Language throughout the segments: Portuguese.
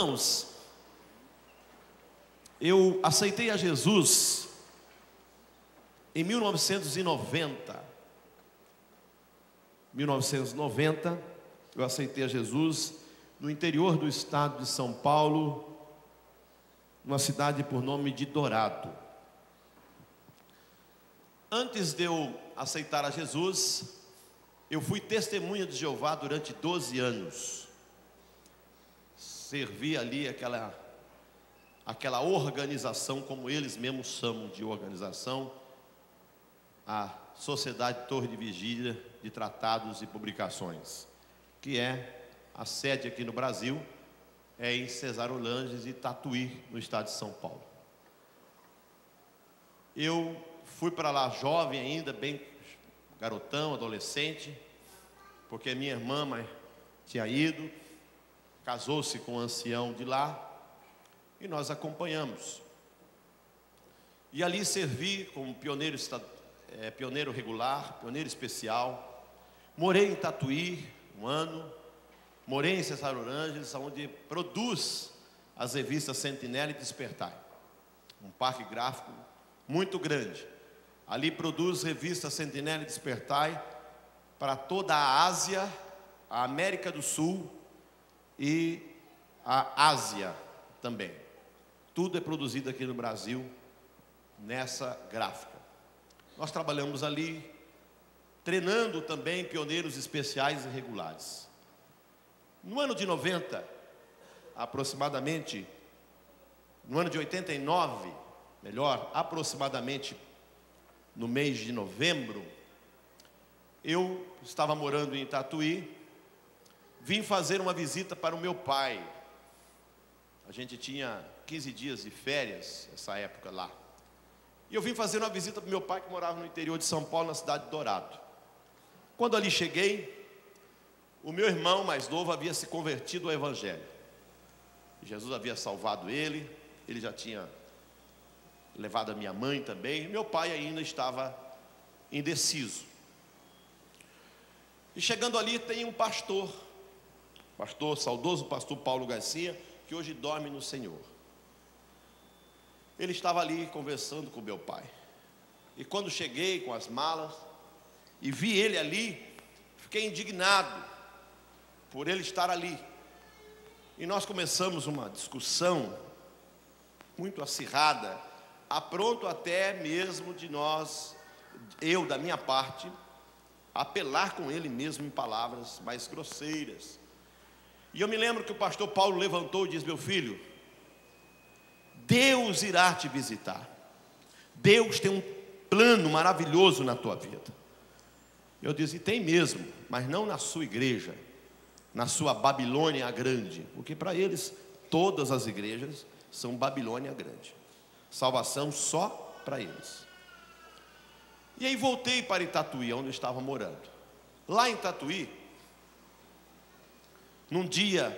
Irmãos, eu aceitei a Jesus em 1990. 1990, eu aceitei a Jesus no interior do estado de São Paulo, numa cidade por nome de Dourado. Antes de eu aceitar a Jesus, eu fui testemunha de Jeová durante 12 anos. Servi ali aquela organização, como eles mesmos chamam de organização, a Sociedade Torre de Vigília de Tratados e Publicações, que é a sede aqui no Brasil, é em Cesarolanges e Tatuí, no estado de São Paulo. Eu fui para lá jovem ainda, bem garotão, adolescente, porque minha irmã tinha ido, casou-se com um ancião de lá, e nós acompanhamos. E ali servi como pioneiro regular, pioneiro especial. Morei em Tatuí um ano, morei em Cesarolanges, onde produz as revistas Sentinela e Despertai, um parque gráfico muito grande. Ali produz revistas Sentinela e Despertai para toda a Ásia, a América do Sul e a Ásia também. Tudo é produzido aqui no Brasil nessa gráfica. Nós trabalhamos ali, treinando também pioneiros especiais e regulares. No ano de 90, aproximadamente, no ano de 89, melhor, aproximadamente no mês de novembro, eu estava morando em Tatuí, vim fazer uma visita para o meu pai. A gente tinha 15 dias de férias, essa época lá. E eu vim fazer uma visita para o meu pai, que morava no interior de São Paulo, na cidade de Dourado. Quando ali cheguei, o meu irmão mais novo havia se convertido ao Evangelho. Jesus havia salvado ele, ele já tinha levado a minha mãe também. Meu pai ainda estava indeciso. E chegando ali tem um pastor, saudoso pastor Paulo Garcia, que hoje dorme no Senhor. Ele estava ali conversando com meu pai. E quando cheguei com as malas e vi ele ali, fiquei indignado por ele estar ali. E nós começamos uma discussão muito acirrada, a pronto até mesmo de nós, eu da minha parte, apelar com ele mesmo em palavras mais grosseiras. E eu me lembro que o pastor Paulo levantou e disse: meu filho, Deus irá te visitar. Deus tem um plano maravilhoso na tua vida. Eu disse: tem mesmo, mas não na sua igreja, na sua Babilônia grande, porque para eles todas as igrejas são Babilônia grande. Salvação só para eles. E aí voltei para Itatuí, onde eu estava morando. Lá em Tatuí, num dia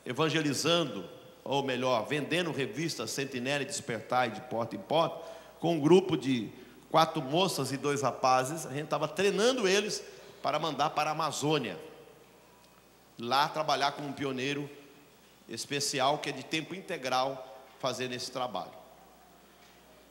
evangelizando, ou melhor, vendendo revistas Sentinela e Despertai de porta em porta, com um grupo de 4 moças e 2 rapazes, a gente estava treinando eles para mandar para a Amazônia, lá trabalhar como um pioneiro especial, que é de tempo integral, fazendo esse trabalho.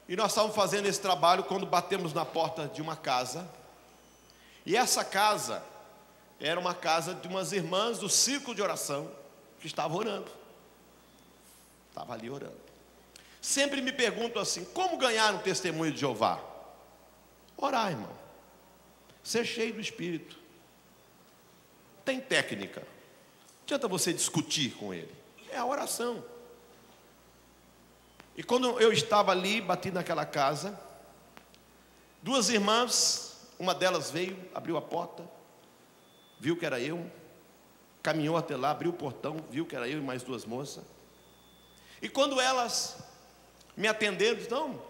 E nós estávamos fazendo esse trabalho quando batemos na porta de uma casa, e essa casa era uma casa de umas irmãs do círculo de oração, que estavam orando. Estava ali orando. Sempre me pergunto assim: como ganhar um testemunho de Jeová? Orar, irmão. Ser cheio do Espírito. Tem técnica. Não adianta você discutir com ele. É a oração. E quando eu estava ali, bati naquela casa, 2 irmãs, uma delas veio, abriu a porta, viu que era eu, caminhou até lá, abriu o portão, viu que era eu e mais 2 moças. E quando elas me atenderam, disse: não,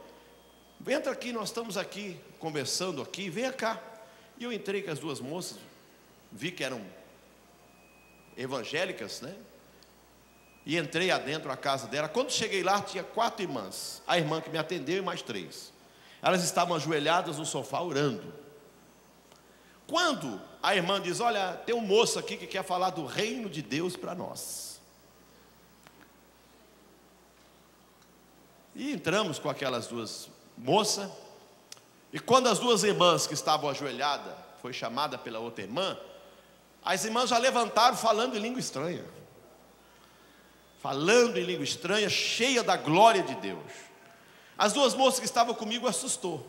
entra aqui, nós estamos aqui conversando aqui, venha cá. E eu entrei com as 2 moças, vi que eram evangélicas, né? E entrei adentro a casa dela. Quando cheguei lá, tinha 4 irmãs. A irmã que me atendeu e mais 3. Elas estavam ajoelhadas no sofá orando. Quando a irmã diz: olha, tem um moço aqui que quer falar do reino de Deus para nós. E entramos com aquelas duas moças. E quando as duas irmãs que estavam ajoelhadas foi chamada pela outra irmã, as irmãs já levantaram falando em língua estranha. Falando em língua estranha, cheia da glória de Deus. As duas moças que estavam comigo assustou.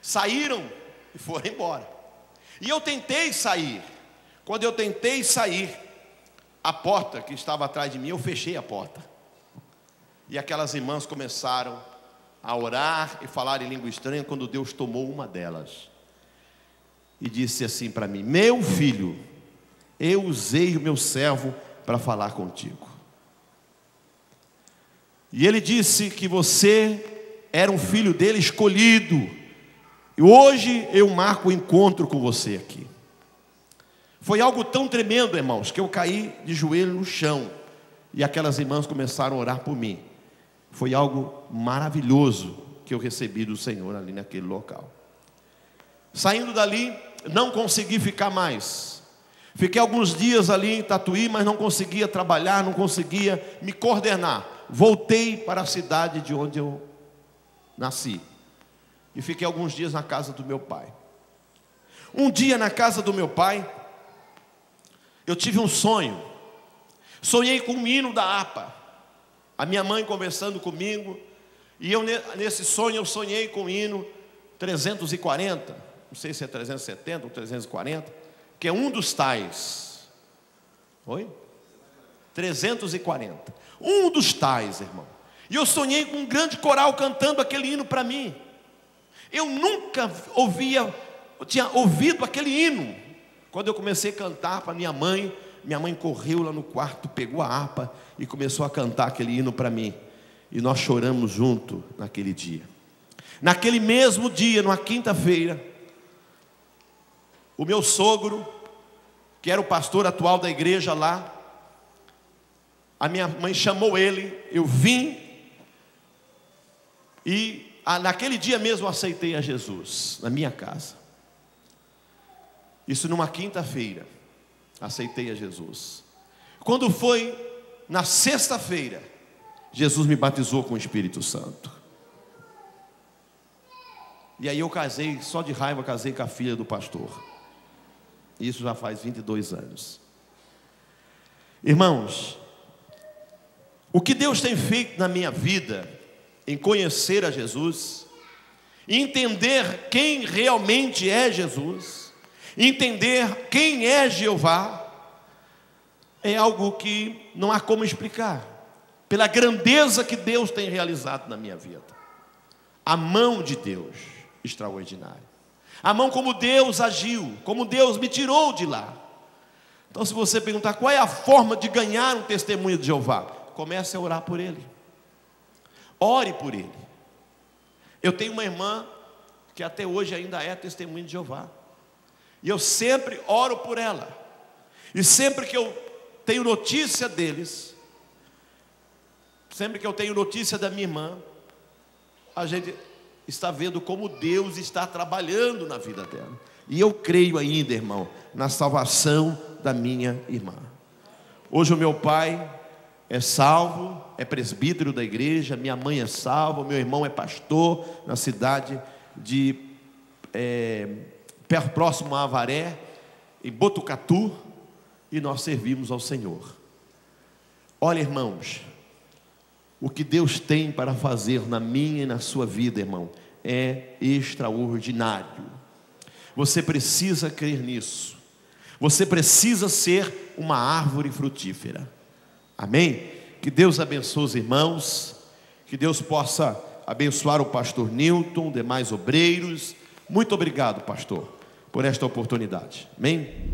Saíram e foram embora. E eu tentei sair. Quando eu tentei sair, a porta que estava atrás de mim, eu fechei a porta. E aquelas irmãs começaram a orar e falar em língua estranha, quando Deus tomou uma delas. E disse assim para mim: meu filho, eu usei o meu servo para falar contigo. E ele disse que você era um filho dele escolhido. E hoje eu marco o encontro com você aqui. Foi algo tão tremendo, irmãos, que eu caí de joelho no chão. E aquelas irmãs começaram a orar por mim. Foi algo maravilhoso que eu recebi do Senhor ali naquele local. Saindo dali, não consegui ficar mais. Fiquei alguns dias ali em Tatuí, mas não conseguia trabalhar, não conseguia me coordenar. Voltei para a cidade de onde eu nasci. E fiquei alguns dias na casa do meu pai. Um dia na casa do meu pai, eu tive um sonho. Sonhei com um hino da APA. A minha mãe conversando comigo. E eu, nesse sonho, eu sonhei com o hino 340. Não sei se é 370 ou 340. Que é um dos tais. Oi? 340. Um dos tais, irmão. E eu sonhei com um grande coral cantando aquele hino para mim. Eu nunca tinha ouvido aquele hino. Quando eu comecei a cantar para minha mãe correu lá no quarto, pegou a harpa e começou a cantar aquele hino para mim. E nós choramos junto naquele dia. Naquele mesmo dia, numa quinta-feira, o meu sogro, que era o pastor atual da igreja lá, a minha mãe chamou ele, eu vim, e naquele dia mesmo eu aceitei a Jesus, na minha casa. Isso numa quinta-feira, aceitei a Jesus. Quando foi na sexta-feira, Jesus me batizou com o Espírito Santo. E aí eu casei, só de raiva casei com a filha do pastor. Isso já faz 22 anos. Irmãos, o que Deus tem feito na minha vida, em conhecer a Jesus, entender quem realmente é Jesus, entender quem é Jeová, é algo que não há como explicar, pela grandeza que Deus tem realizado na minha vida. A mão de Deus extraordinária, a mão como Deus agiu, como Deus me tirou de lá. Então, se você perguntar qual é a forma de ganhar um testemunho de Jeová, comece a orar por ele. Ore por ele. Eu tenho uma irmã que até hoje ainda é testemunha de Jeová. E eu sempre oro por ela. E sempre que eu tenho notícia deles, sempre que eu tenho notícia da minha irmã, a gente está vendo como Deus está trabalhando na vida dela. E eu creio ainda, irmão, na salvação da minha irmã. Hoje o meu pai é salvo, é presbítero da igreja, minha mãe é salva, meu irmão é pastor na cidade de próximo a Avaré, em Botucatu, e nós servimos ao Senhor. Olha, irmãos, o que Deus tem para fazer na minha e na sua vida, irmão, é extraordinário. Você precisa crer nisso. Você precisa ser uma árvore frutífera. Amém? Que Deus abençoe os irmãos, que Deus possa abençoar o pastor Newton, demais obreiros. Muito obrigado, pastor, por esta oportunidade. Amém?